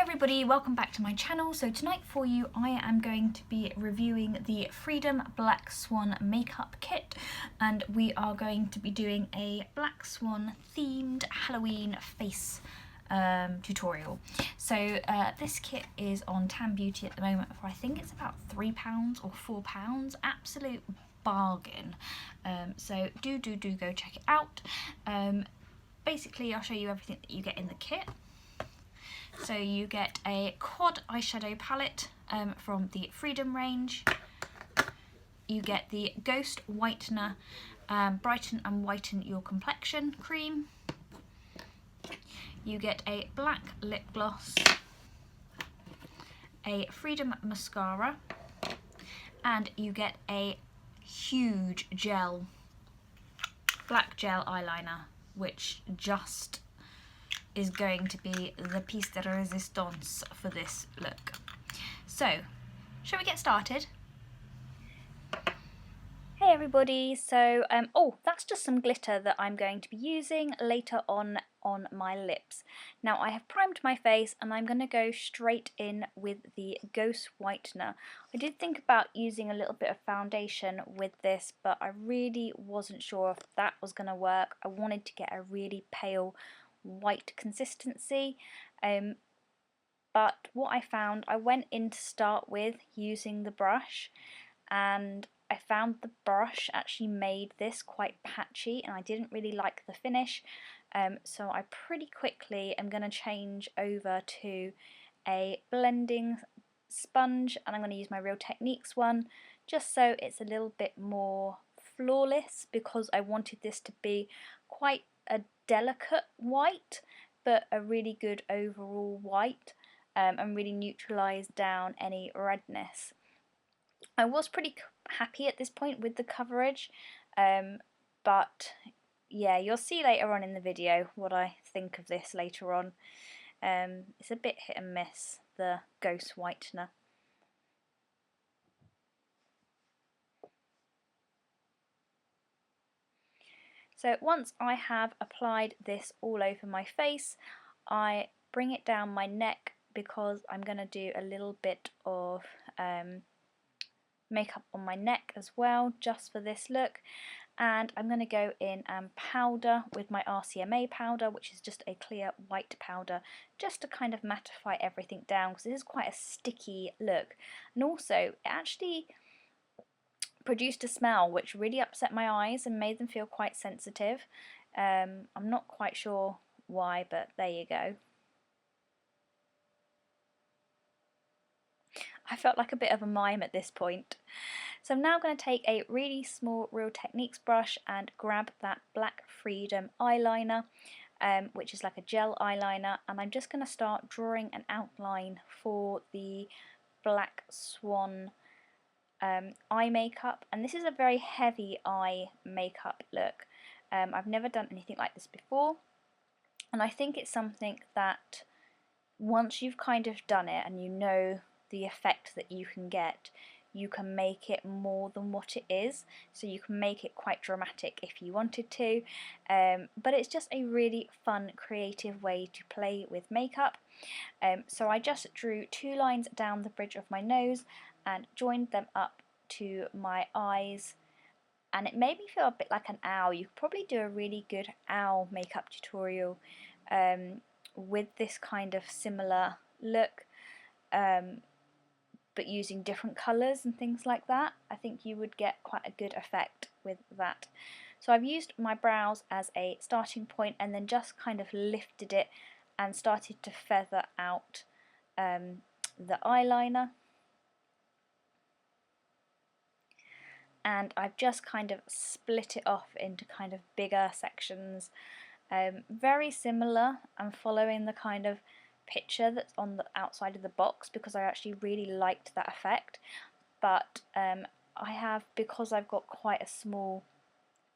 everybody, welcome back to my channel. So tonight for you I am going to be reviewing the Freedom Black Swan makeup kit, and we are going to be doing a Black Swan themed Halloween face tutorial. So this kit is on Tan Beauty at the moment for I think it's about £3 or £4, absolute bargain. So do go check it out. Basically I'll show you everything that you get in the kit. So you get a quad eyeshadow palette from the Freedom range. You get the Ghost Whitener Brighten and Whiten Your Complexion cream. You get a black lip gloss, a Freedom mascara, and you get a huge black gel eyeliner, which just is going to be the piece de resistance for this look. So, shall we get started? Hey everybody, so that's just some glitter that I'm going to be using later on my lips. Now I have primed my face and I'm going to go straight in with the Ghost Whitener. I did think about using a little bit of foundation with this, but I really wasn't sure if that was going to work. I wanted to get a really pale white consistency, but what I found, I went in to start with using the brush, and I found the brush actually made this quite patchy and I didn't really like the finish, so I pretty quickly am going to change over to a blending sponge, and I'm going to use my Real Techniques one just so it's a little bit more flawless, because I wanted this to be quite a delicate white but a really good overall white, and really neutralise down any redness. I was pretty happy at this point with the coverage, but yeah, you'll see later on in the video what I think of this later on. It's a bit hit and miss, the Ghost Whitener. So once I have applied this all over my face, I bring it down my neck because I'm going to do a little bit of makeup on my neck as well, just for this look. And I'm going to go in and powder with my RCMA powder, which is just a clear white powder, just to kind of mattify everything down, because this is quite a sticky look. And also, it actually produced a smell which really upset my eyes and made them feel quite sensitive. I'm not quite sure why, but there you go. I felt like a bit of a mime at this point. So I'm now going to take a really small Real Techniques brush and grab that Black Freedom eyeliner, which is like a gel eyeliner, and I'm just going to start drawing an outline for the Black Swan eye makeup. And this is a very heavy eye makeup look. I've never done anything like this before, and I think it's something that once you've kind of done it and you know the effect that you can get, you can make it more than what it is. So you can make it quite dramatic if you wanted to, but it's just a really fun, creative way to play with makeup. So I just drew 2 lines down the bridge of my nose and joined them up to my eyes, and it made me feel a bit like an owl. You could probably do a really good owl makeup tutorial with this kind of similar look, but using different colours and things like that. I think you would get quite a good effect with that. So I've used my brows as a starting point and then just kind of lifted it and started to feather out the eyeliner. And I've just kind of split it off into kind of bigger sections. Very similar. I'm following the kind of picture that's on the outside of the box because I actually really liked that effect, but I have, because I've got quite a small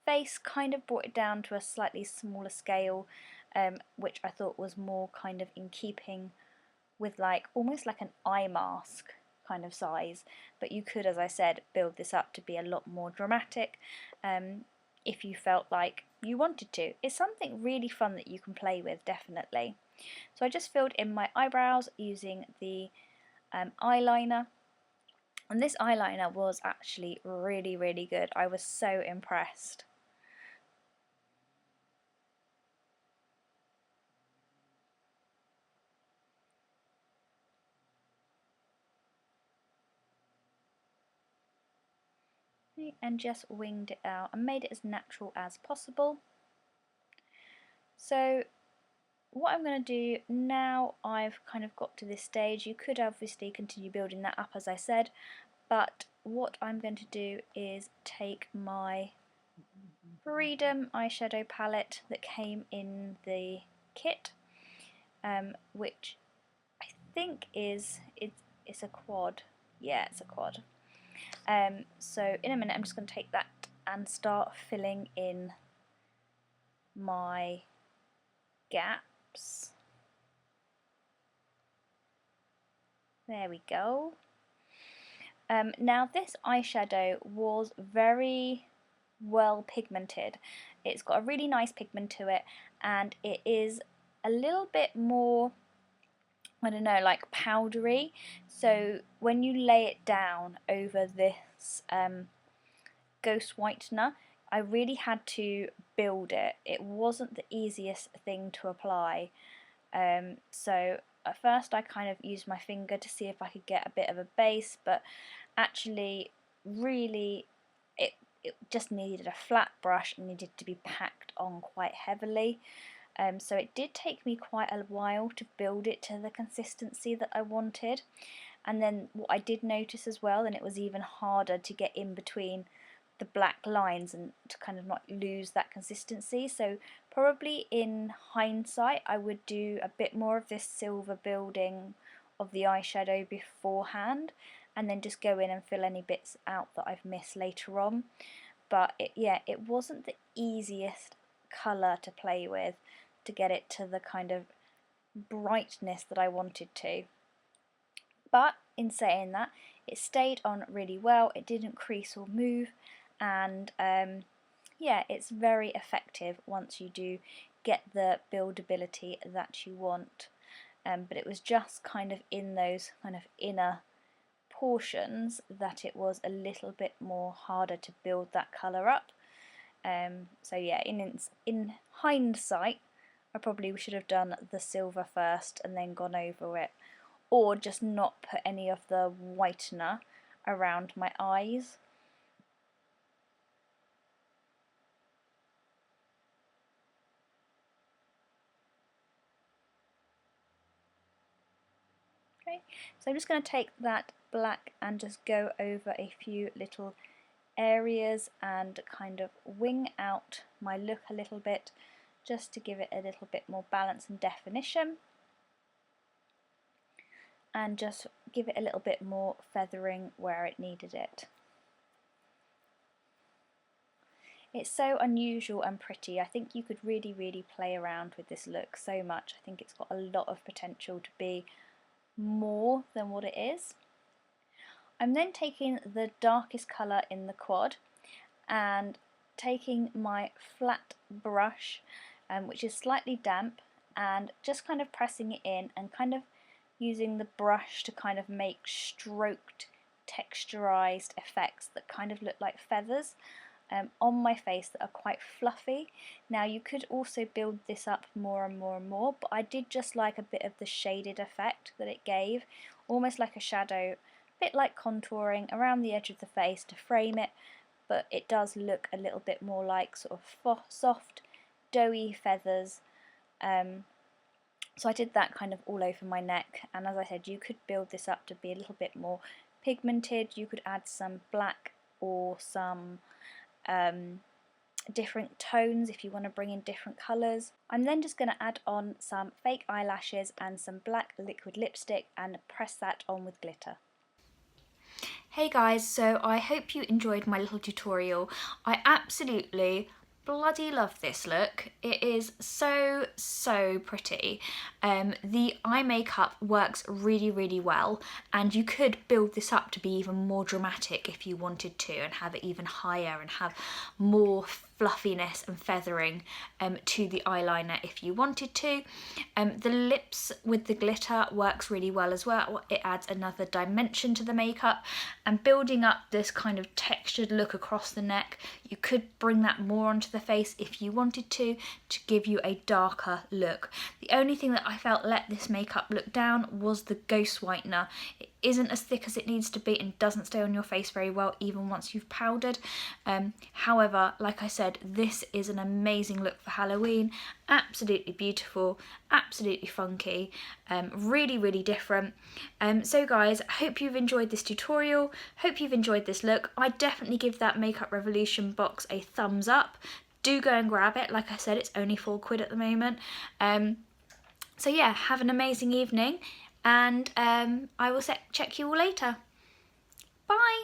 face, kind of brought it down to a slightly smaller scale, which I thought was more kind of in keeping with like almost like an eye mask kind of size. But you could, as I said, build this up to be a lot more dramatic if you felt like you wanted to. It's something really fun that you can play with, definitely. So I just filled in my eyebrows using the eyeliner, and this eyeliner was actually really, really good. I was so impressed. And just winged it out and made it as natural as possible. So what I'm going to do now, I've kind of got to this stage. You could obviously continue building that up as I said, but what I'm going to do is take my Freedom eyeshadow palette that came in the kit, which I think it's a quad. Yeah, it's a quad. So in a minute I'm just going to take that and start filling in my gaps. There we go. Now this eyeshadow was very well pigmented. It's got a really nice pigment to it, and it is a little bit more, I don't know, like powdery. So when you lay it down over this ghost whitener, I really had to build it. It wasn't the easiest thing to apply. So at first I kind of used my finger to see if I could get a bit of a base, but actually really it just needed a flat brush and needed to be packed on quite heavily. So it did take me quite a while to build it to the consistency that I wanted. And then what I did notice as well, and it was even harder to get in between the black lines and to kind of not lose that consistency. So probably in hindsight I would do a bit more of this silver building of the eyeshadow beforehand, and then just go in and fill any bits out that I've missed later on. But it wasn't the easiest colour to play with to get it to the kind of brightness that I wanted to. But in saying that, it stayed on really well, it didn't crease or move, and yeah, it's very effective once you do get the buildability that you want. But it was just kind of in those kind of inner portions that it was a little bit more harder to build that colour up. So yeah, in hindsight, I probably should have done the silver first and then gone over it, or just not put any of the whitener around my eyes. Okay, so I'm just going to take that black and just go over a few little areas and kind of wing out my look a little bit, just to give it a little bit more balance and definition, and just give it a little bit more feathering where it needed it. It's so unusual and pretty. I think you could really play around with this look so much. I think it's got a lot of potential to be more than what it is. I'm then taking the darkest colour in the quad and taking my flat brush, which is slightly damp, and just kind of pressing it in and kind of using the brush to kind of make stroked, texturized effects that kind of look like feathers on my face that are quite fluffy. Now you could also build this up more and more and more, but I did just like a bit of the shaded effect that it gave, almost like a shadow, a bit like contouring around the edge of the face to frame it, but it does look a little bit more like sort of soft, doughy feathers. So I did that kind of all over my neck, and as I said, you could build this up to be a little bit more pigmented. You could add some black or some different tones if you want to bring in different colours. I'm then just going to add on some fake eyelashes and some black liquid lipstick and press that on with glitter. Hey guys, so I hope you enjoyed my little tutorial. I absolutely bloody love this look. It is so pretty. The eye makeup works really well, and you could build this up to be even more dramatic if you wanted to, and have it even higher and have more fluffiness and feathering to the eyeliner if you wanted to. The lips with the glitter works really well as well. It adds another dimension to the makeup, and building up this kind of textured look across the neck. You could bring that more onto the face if you wanted to give you a darker look. The only thing that I felt let this makeup look down was the Ghost Whitener. It isn't as thick as it needs to be and doesn't stay on your face very well even once you've powdered. However, like I said, this is an amazing look for Halloween. Absolutely beautiful, absolutely funky, really, really different. So guys, I hope you've enjoyed this tutorial, hope you've enjoyed this look. I definitely give that Makeup Revolution box a thumbs up. Do go and grab it. Like I said, it's only £4 at the moment. So yeah, have an amazing evening, and I will check you all later. Bye!